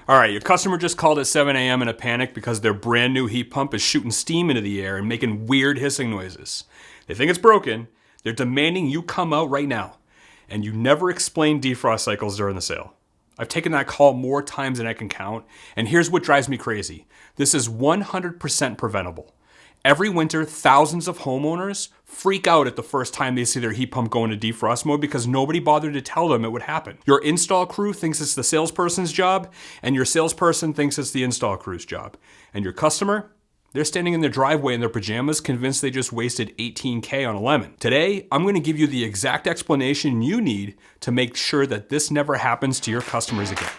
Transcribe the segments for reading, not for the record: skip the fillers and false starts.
All right, your customer just called at 7 a.m. in a panic because their brand new heat pump is shooting steam into the air and making weird hissing noises. They think it's broken. They're demanding you come out right now. And you never explain defrost cycles during the sale. I've taken that call more times than I can count. And here's what drives me crazy. This is 100% preventable. Every winter, thousands of homeowners freak out at the first time they see their heat pump go into defrost mode because nobody bothered to tell them it would happen. Your install crew thinks it's the salesperson's job, and your salesperson thinks it's the install crew's job. And your customer? They're standing in their driveway in their pajamas, convinced they just wasted $18K on a lemon. Today, I'm going to give you the exact explanation you need to make sure that this never happens to your customers again.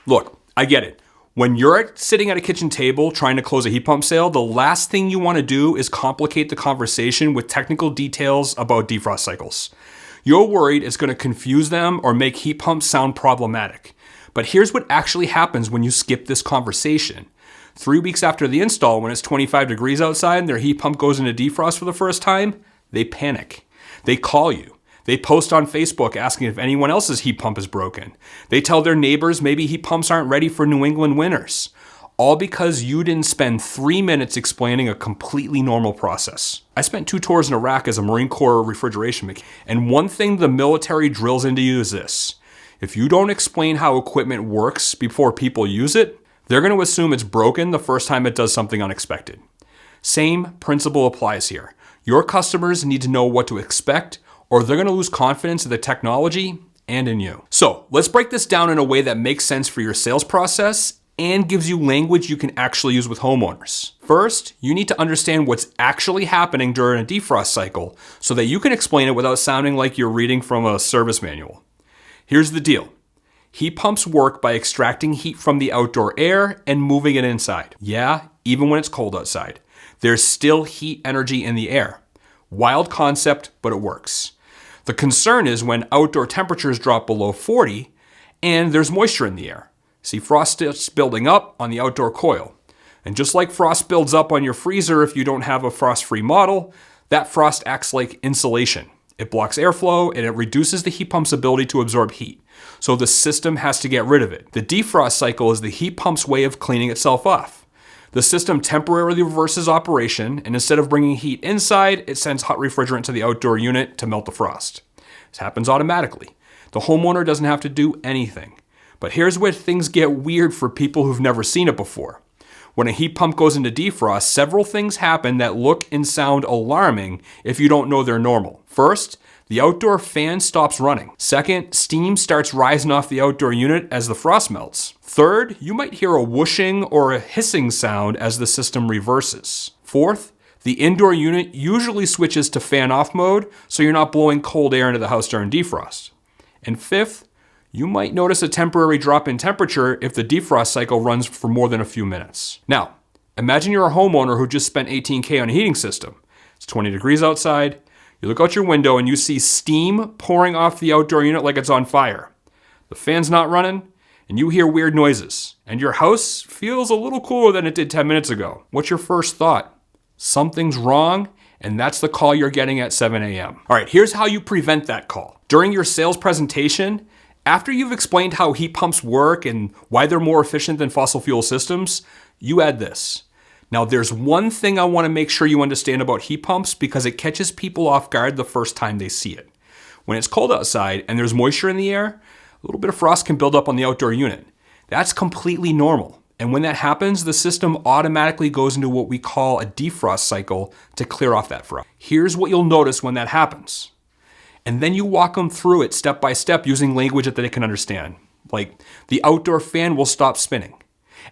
Look, I get it. When you're sitting at a kitchen table trying to close a heat pump sale, the last thing you want to do is complicate the conversation with technical details about defrost cycles. You're worried it's going to confuse them or make heat pumps sound problematic. But here's what actually happens when you skip this conversation. 3 weeks after the install, when it's 25 degrees outside and their heat pump goes into defrost for the first time, they panic. They call you. They post on Facebook asking if anyone else's heat pump is broken. They tell their neighbors maybe heat pumps aren't ready for New England winters. All because you didn't spend 3 minutes explaining a completely normal process. I spent 2 tours in Iraq as a Marine Corps refrigeration mechanic, and one thing the military drills into you is this. If you don't explain how equipment works before people use it, they're going to assume it's broken the first time it does something unexpected. Same principle applies here. Your customers need to know what to expect, or they're going to lose confidence in the technology and in you. So let's break this down in a way that makes sense for your sales process and gives you language you can actually use with homeowners. First, you need to understand what's actually happening during a defrost cycle so that you can explain it without sounding like you're reading from a service manual. Here's the deal. Heat pumps work by extracting heat from the outdoor air and moving it inside. Yeah, even when it's cold outside. There's still heat energy in the air. Wild concept, but it works. The concern is when outdoor temperatures drop below 40 and there's moisture in the air. See, frost starts building up on the outdoor coil. And just like frost builds up on your freezer if you don't have a frost-free model, that frost acts like insulation. It blocks airflow and it reduces the heat pump's ability to absorb heat. So the system has to get rid of it. The defrost cycle is the heat pump's way of cleaning itself off. The system temporarily reverses operation, and instead of bringing heat inside, it sends hot refrigerant to the outdoor unit to melt the frost. This happens automatically. The homeowner doesn't have to do anything. But here's where things get weird for people who've never seen it before. When a heat pump goes into defrost, several things happen that look and sound alarming if you don't know they're normal. First, the outdoor fan stops running. Second, steam starts rising off the outdoor unit as the frost melts. Third, you might hear a whooshing or a hissing sound as the system reverses. Fourth, the indoor unit usually switches to fan off mode so you're not blowing cold air into the house during defrost. And fifth, you might notice a temporary drop in temperature if the defrost cycle runs for more than a few minutes. Now, imagine you're a homeowner who just spent $18K on a heating system. It's 20 degrees outside. You look out your window and you see steam pouring off the outdoor unit like it's on fire. The fan's not running, and you hear weird noises, and your house feels a little cooler than it did 10 minutes ago. What's your first thought? Something's wrong, and that's the call you're getting at 7 a.m. All right, here's how you prevent that call. During your sales presentation, after you've explained how heat pumps work and why they're more efficient than fossil fuel systems, you add this. Now, there's one thing I want to make sure you understand about heat pumps because it catches people off guard the first time they see it. When it's cold outside and there's moisture in the air, a little bit of frost can build up on the outdoor unit. That's completely normal. And when that happens, the system automatically goes into what we call a defrost cycle to clear off that frost. Here's what you'll notice when that happens. And then you walk them through it step by step using language that they can understand. Like the outdoor fan will stop spinning.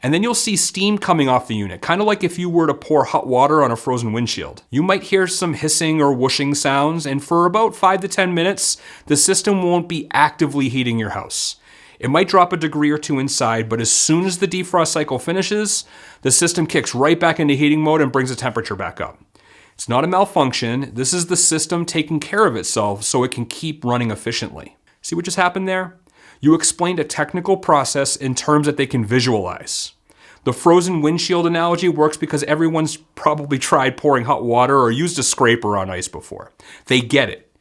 And then you'll see steam coming off the unit, kind of like if you were to pour hot water on a frozen windshield. You might hear some hissing or whooshing sounds, and for about 5 to 10 minutes, the system won't be actively heating your house. It might drop a degree or two inside, but as soon as the defrost cycle finishes, the system kicks right back into heating mode and brings the temperature back up. It's not a malfunction. This is the system taking care of itself so it can keep running efficiently. See what just happened there? You explained a technical process in terms that they can visualize. The frozen windshield analogy works because everyone's probably tried pouring hot water or used a scraper on ice before. They get it.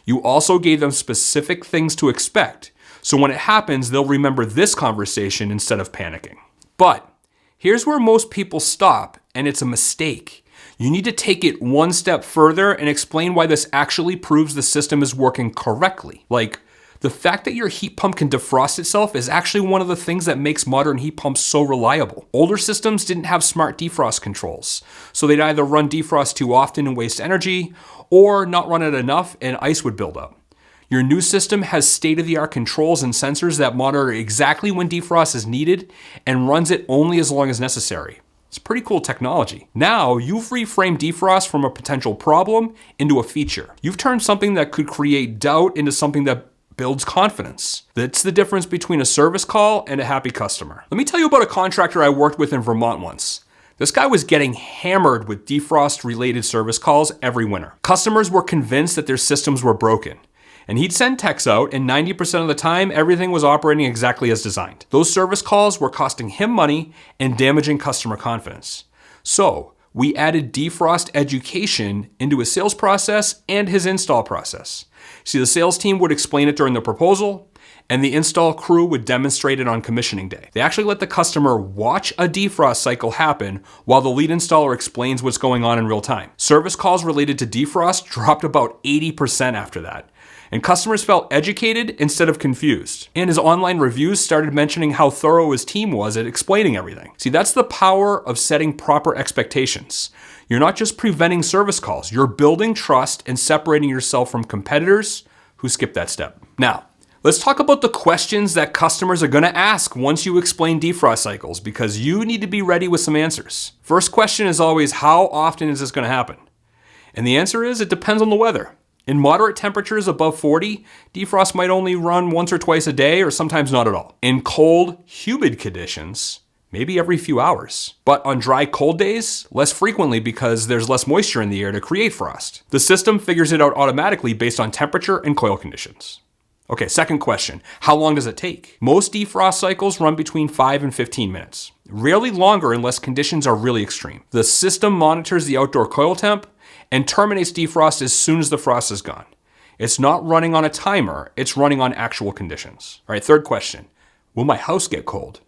You also gave them specific things to expect. So when it happens, they'll remember this conversation instead of panicking. But here's where most people stop, and it's a mistake. You need to take it one step further and explain why this actually proves the system is working correctly. Like, the fact that your heat pump can defrost itself is actually one of the things that makes modern heat pumps so reliable. Older systems didn't have smart defrost controls, so they'd either run defrost too often and waste energy, or not run it enough and ice would build up. Your new system has state-of-the-art controls and sensors that monitor exactly when defrost is needed and runs it only as long as necessary. It's pretty cool technology. Now, you've reframed defrost from a potential problem into a feature. You've turned something that could create doubt into something that builds confidence. That's the difference between a service call and a happy customer. Let me tell you about a contractor I worked with in Vermont once. This guy was getting hammered with defrost-related service calls every winter. Customers were convinced that their systems were broken. And he'd send techs out, and 90% of the time, everything was operating exactly as designed. Those service calls were costing him money and damaging customer confidence. So, we added defrost education into his sales process and his install process. See, the sales team would explain it during the proposal, and the install crew would demonstrate it on commissioning day. They actually let the customer watch a defrost cycle happen while the lead installer explains what's going on in real time. Service calls related to defrost dropped about 80% after that. And customers felt educated instead of confused. And his online reviews started mentioning how thorough his team was at explaining everything. See, that's the power of setting proper expectations. You're not just preventing service calls, you're building trust and separating yourself from competitors who skip that step. Now, let's talk about the questions that customers are gonna ask once you explain defrost cycles, because you need to be ready with some answers. First question is always, how often is this gonna happen? And the answer is, it depends on the weather. In moderate temperatures above 40, defrost might only run once or twice a day, or sometimes not at all. In cold, humid conditions, maybe every few hours. But on dry, cold days, less frequently because there's less moisture in the air to create frost. The system figures it out automatically based on temperature and coil conditions. Okay, second question, how long does it take? Most defrost cycles run between 5 and 15 minutes. Rarely longer unless conditions are really extreme. The system monitors the outdoor coil temp and terminates defrost as soon as the frost is gone. It's not running on a timer, it's running on actual conditions. All right, third question, will my house get cold?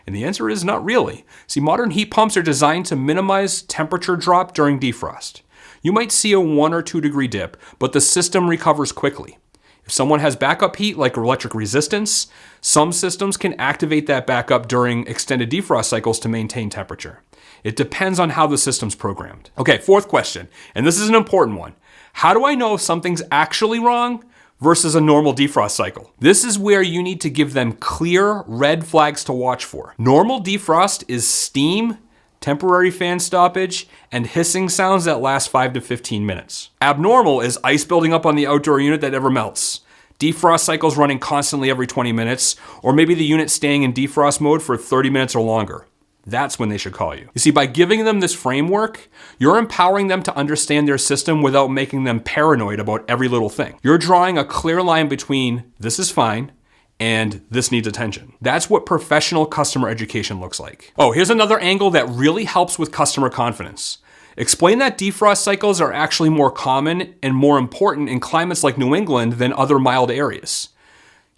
And the answer is not really. See, modern heat pumps are designed to minimize temperature drop during defrost. You might see a 1 or 2 degree dip, but the system recovers quickly. If someone has backup heat like electric resistance, some systems can activate that backup during extended defrost cycles to maintain temperature. It depends on how the system's programmed. Okay, fourth question, and this is an important one. How do I know if something's actually wrong versus a normal defrost cycle? This is where you need to give them clear red flags to watch for. Normal defrost is steam, temporary fan stoppage, and hissing sounds that last 5 to 15 minutes. Abnormal is ice building up on the outdoor unit that never melts. Defrost cycles running constantly every 20 minutes, or maybe the unit staying in defrost mode for 30 minutes or longer. That's when they should call you. You see, by giving them this framework, you're empowering them to understand their system without making them paranoid about every little thing. You're drawing a clear line between this is fine and this needs attention. That's what professional customer education looks like. Oh, here's another angle that really helps with customer confidence. Explain that defrost cycles are actually more common and more important in climates like New England than other mild areas.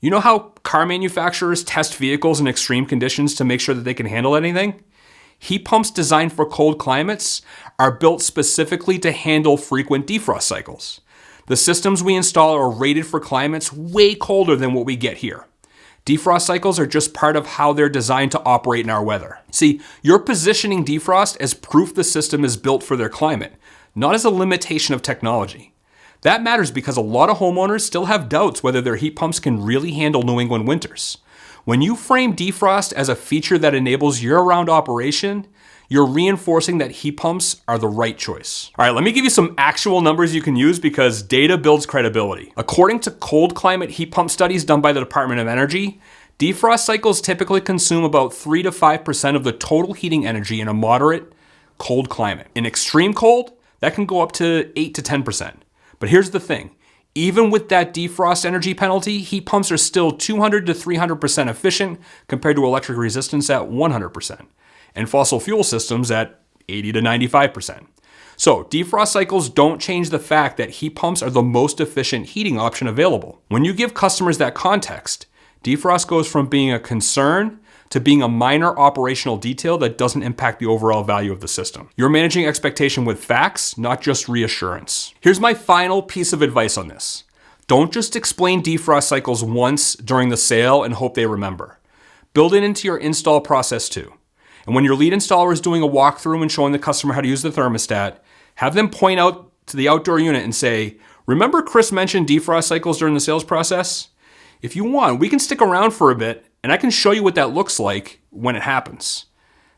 You know how car manufacturers test vehicles in extreme conditions to make sure that they can handle anything? Heat pumps designed for cold climates are built specifically to handle frequent defrost cycles. The systems we install are rated for climates way colder than what we get here. Defrost cycles are just part of how they're designed to operate in our weather. See, you're positioning defrost as proof the system is built for their climate, not as a limitation of technology. That matters because a lot of homeowners still have doubts whether their heat pumps can really handle New England winters. When you frame defrost as a feature that enables year-round operation, you're reinforcing that heat pumps are the right choice. All right, let me give you some actual numbers you can use because data builds credibility. According to cold climate heat pump studies done by the Department of Energy, defrost cycles typically consume about 3 to 5% of the total heating energy in a moderate cold climate. In extreme cold, that can go up to 8 to 10%. But here's the thing, even with that defrost energy penalty, heat pumps are still 200 to 300% efficient compared to electric resistance at 100%, and fossil fuel systems at 80 to 95%. So defrost cycles don't change the fact that heat pumps are the most efficient heating option available. When you give customers that context, Defrost goes from being a concern to being a minor operational detail that doesn't impact the overall value of the system. You're managing expectation with facts, not just reassurance. Here's my final piece of advice on this. Don't just explain defrost cycles once during the sale and hope they remember. Build it into your install process too. And when your lead installer is doing a walkthrough and showing the customer how to use the thermostat, have them point out to the outdoor unit and say, remember Chris mentioned defrost cycles during the sales process? If you want, we can stick around for a bit and I can show you what that looks like when it happens.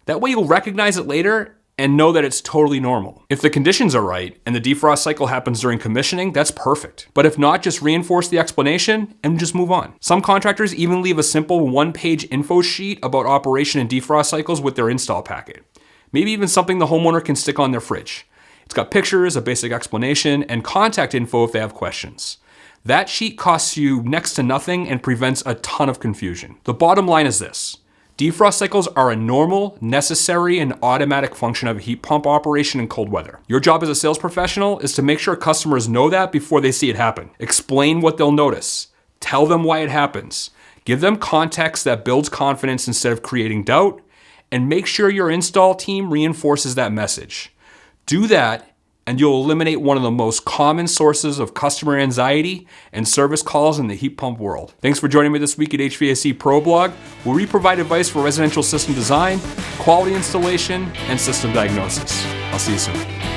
That way you'll recognize it later and know that it's totally normal. If the conditions are right and the defrost cycle happens during commissioning, that's perfect. But if not, just reinforce the explanation and just move on. Some contractors even leave a simple one-page info sheet about operation and defrost cycles with their install packet. Maybe even something the homeowner can stick on their fridge. It's got pictures, a basic explanation, and contact info if they have questions. That sheet costs you next to nothing and prevents a ton of confusion. The bottom line is this. Defrost cycles are a normal, necessary, and automatic function of a heat pump operation in cold weather. Your job as a sales professional is to make sure customers know that before they see it happen. Explain what they'll notice. Tell them why it happens. Give them context that builds confidence instead of creating doubt, and make sure your install team reinforces that message. Do that, and you'll eliminate one of the most common sources of customer anxiety and service calls in the heat pump world. Thanks for joining me this week at HVAC Pro Blog, where we provide advice for residential system design, quality installation, and system diagnosis. I'll see you soon.